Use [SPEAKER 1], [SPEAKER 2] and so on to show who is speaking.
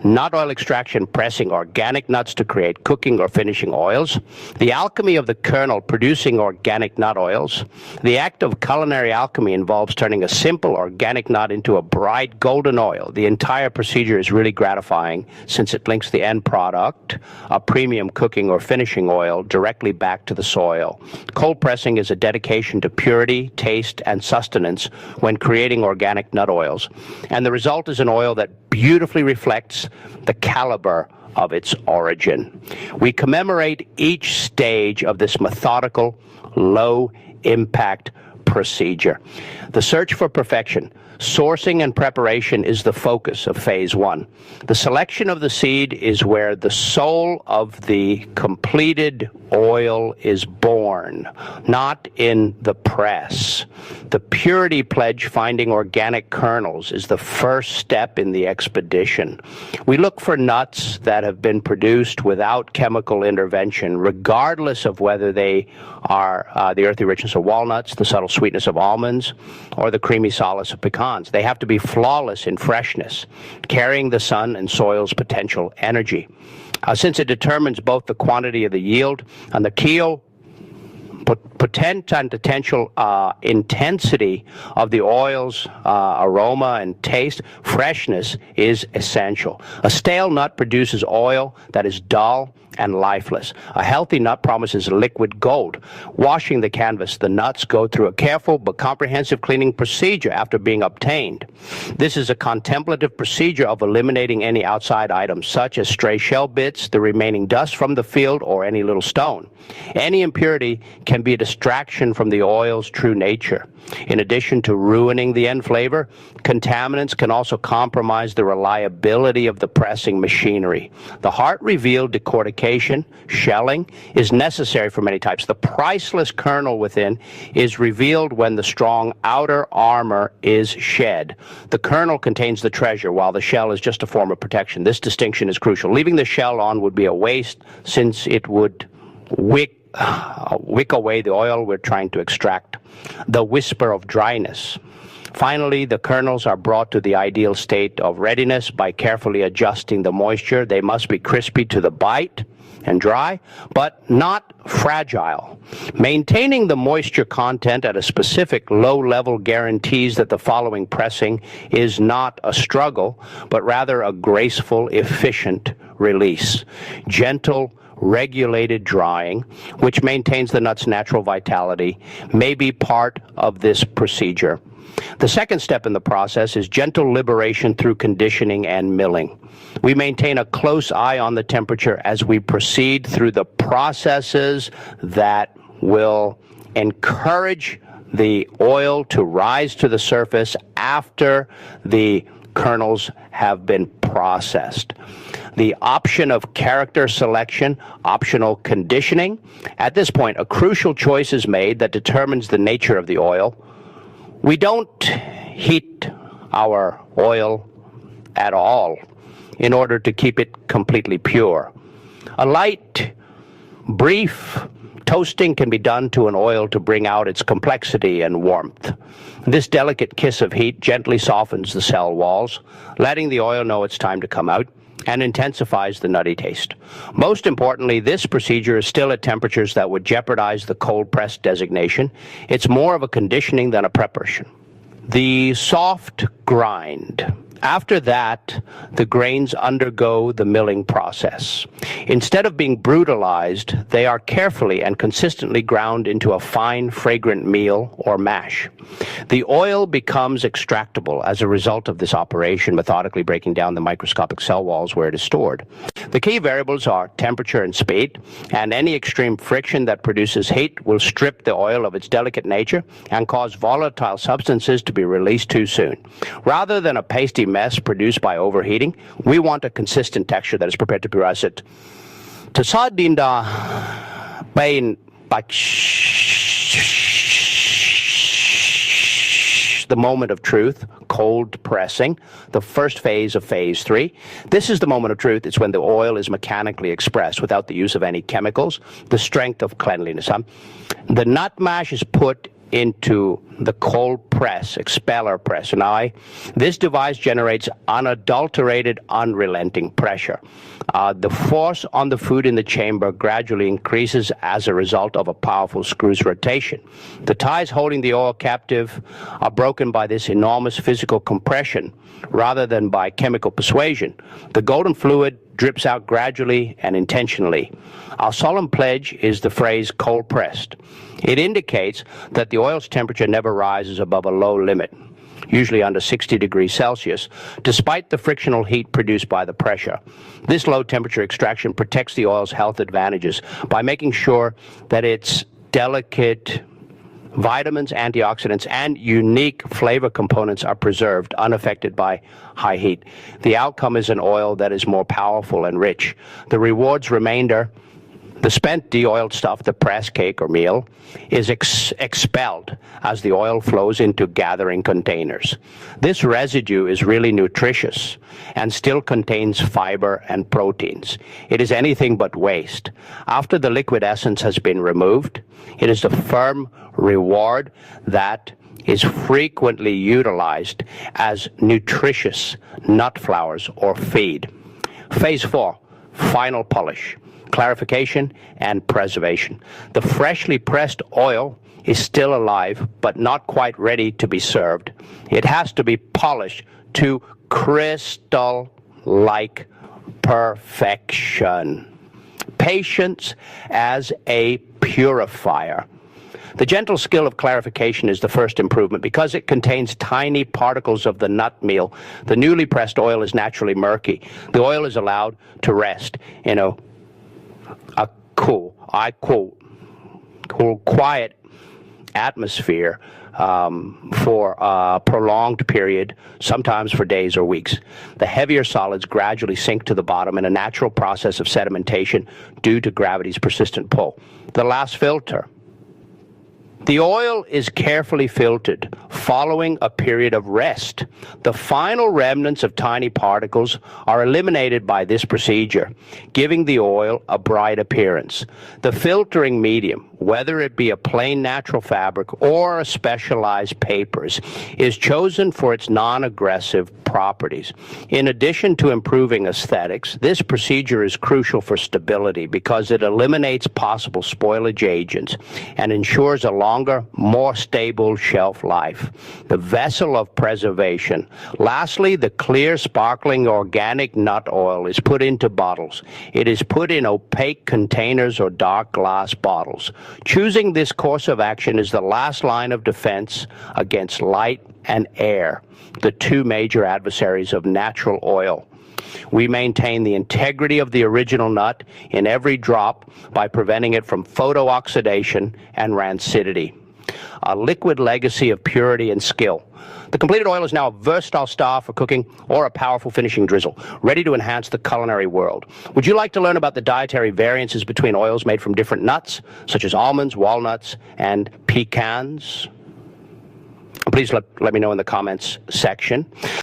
[SPEAKER 1] nut oil extraction pressing organic nuts to create cooking or finishing oils, the alchemy of the kernel producing organic nut oils. The act of culinary alchemy involves turning a simple organic nut into a bright golden oil. The entire procedure is really gratifying since it links the end product, a premium cooking or finishing oil, directly back to the soil. Cold pressing is a dedication to purity, taste, and sustenance when creating organic nut oils, and the result is an oil that beautifully reflects the caliber of its origin. We commemorate each stage of this methodical, low-impact procedure. The search for perfection, sourcing and preparation is the focus of phase one. The selection of the seed is where the soul of the completed oil is born, not in the press. The purity pledge, finding organic kernels, is the first step in the expedition. We look for nuts that have been produced without chemical intervention, regardless of whether they are the earthy richness of walnuts, the subtle sweetness of almonds, or the creamy solace of pecans. They have to be flawless in freshness, carrying the sun and soil's potential energy. Since it determines both the quantity of the yield and the potent and potential intensity of the oil's aroma and taste, freshness is essential. A stale nut produces oil that is dull and lifeless. A healthy nut promises liquid gold. Washing the canvas, the nuts go through a careful but comprehensive cleaning procedure after being obtained. This is a contemplative procedure of eliminating any outside items, such as stray shell bits, the remaining dust from the field, or any little stone. Any impurity can be a distraction from the oil's true nature. In addition to ruining the end flavor, contaminants can also compromise the reliability of the pressing machinery. The heart-revealed decortication, shelling, is necessary for many types. The priceless kernel within is revealed when the strong outer armor is shed. The kernel contains the treasure, while the shell is just a form of protection. This distinction is crucial. Leaving the shell on would be a waste, since it would wick away the oil we're trying to extract. The whisper of dryness. Finally, the kernels are brought to the ideal state of readiness by carefully adjusting the moisture. They must be crispy to the bite and dry, but not fragile. Maintaining the moisture content at a specific low level guarantees that the following pressing is not a struggle, but rather a graceful, efficient release. Gentle, regulated drying, which maintains the nut's natural vitality, may be part of this procedure. The second step in the process is gentle liberation through conditioning and milling. We maintain a close eye on the temperature as we proceed through the processes that will encourage the oil to rise to the surface after the kernels have been processed. The option of character selection, optional conditioning. At this point, a crucial choice is made that determines the nature of the oil. We don't heat our oil at all in order to keep it completely pure. A light, brief toasting can be done to an oil to bring out its complexity and warmth. This delicate kiss of heat gently softens the cell walls, letting the oil know it's time to come out, and intensifies the nutty taste. Most importantly, this procedure is still at temperatures that would jeopardize the cold press designation. It's more of a conditioning than a preparation. The soft grind. After that, the grains undergo the milling process. Instead of being brutalized, they are carefully and consistently ground into a fine, fragrant meal or mash. The oil becomes extractable as a result of this operation, methodically breaking down the microscopic cell walls where it is stored. The key variables are temperature and speed, and any extreme friction that produces heat will strip the oil of its delicate nature and cause volatile substances to be released too soon. Rather than a pasty mess produced by overheating, we want a consistent texture that is prepared to purize it. To sadinda bain the moment of truth, cold pressing, the first phase of phase 3. This is the moment of truth. It's when the oil is mechanically expressed without the use of any chemicals, the strength of cleanliness. The nut mash is put into the cold press, expel or press. Now, this device generates unadulterated, unrelenting pressure. The force on the food in the chamber gradually increases as a result of a powerful screw's rotation. The ties holding the oil captive are broken by this enormous physical compression rather than by chemical persuasion. The golden fluid drips out gradually and intentionally. Our solemn pledge is the phrase cold pressed. It indicates that the oil's temperature never rises above a low limit, usually under 60 degrees Celsius, despite the frictional heat produced by the pressure. This low temperature extraction protects the oil's health advantages by making sure that its delicate vitamins, antioxidants, and unique flavor components are preserved, unaffected by high heat. The outcome is an oil that is more powerful and rich. The reward's remainder, the spent de-oiled stuff, the press, cake, or meal, is expelled as the oil flows into gathering containers. This residue is really nutritious and still contains fiber and proteins. It is anything but waste. After the liquid essence has been removed, it is the firm reward that is frequently utilized as nutritious nut flours or feed. Phase 4, final polish, clarification, and preservation. The freshly pressed oil is still alive, but not quite ready to be served. It has to be polished to crystal-like perfection. Patience as a purifier. The gentle skill of clarification is the first improvement. Because it contains tiny particles of the nut meal, the newly pressed oil is naturally murky. The oil is allowed to rest in a cool, quiet atmosphere for a prolonged period, sometimes for days or weeks. The heavier solids gradually sink to the bottom in a natural process of sedimentation due to gravity's persistent pull. The last filter. The oil is carefully filtered following a period of rest. The final remnants of tiny particles are eliminated by this procedure, giving the oil a bright appearance. The filtering medium, whether it be a plain natural fabric or a specialized papers, is chosen for its non-aggressive properties. In addition to improving aesthetics, this procedure is crucial for stability because it eliminates possible spoilage agents and ensures a longer, more stable shelf life. The vessel of preservation. Lastly, the clear, sparkling organic nut oil is put into bottles. It is put in opaque containers or dark glass bottles. Choosing this course of action is the last line of defense against light and air, the two major adversaries of natural oil. We maintain the integrity of the original nut in every drop by preventing it from photooxidation and rancidity. A liquid legacy of purity and skill. The completed oil is now a versatile star for cooking or a powerful finishing drizzle, ready to enhance the culinary world. Would you like to learn about the dietary variances between oils made from different nuts, such as almonds, walnuts, and pecans? Please let me know in the comments section.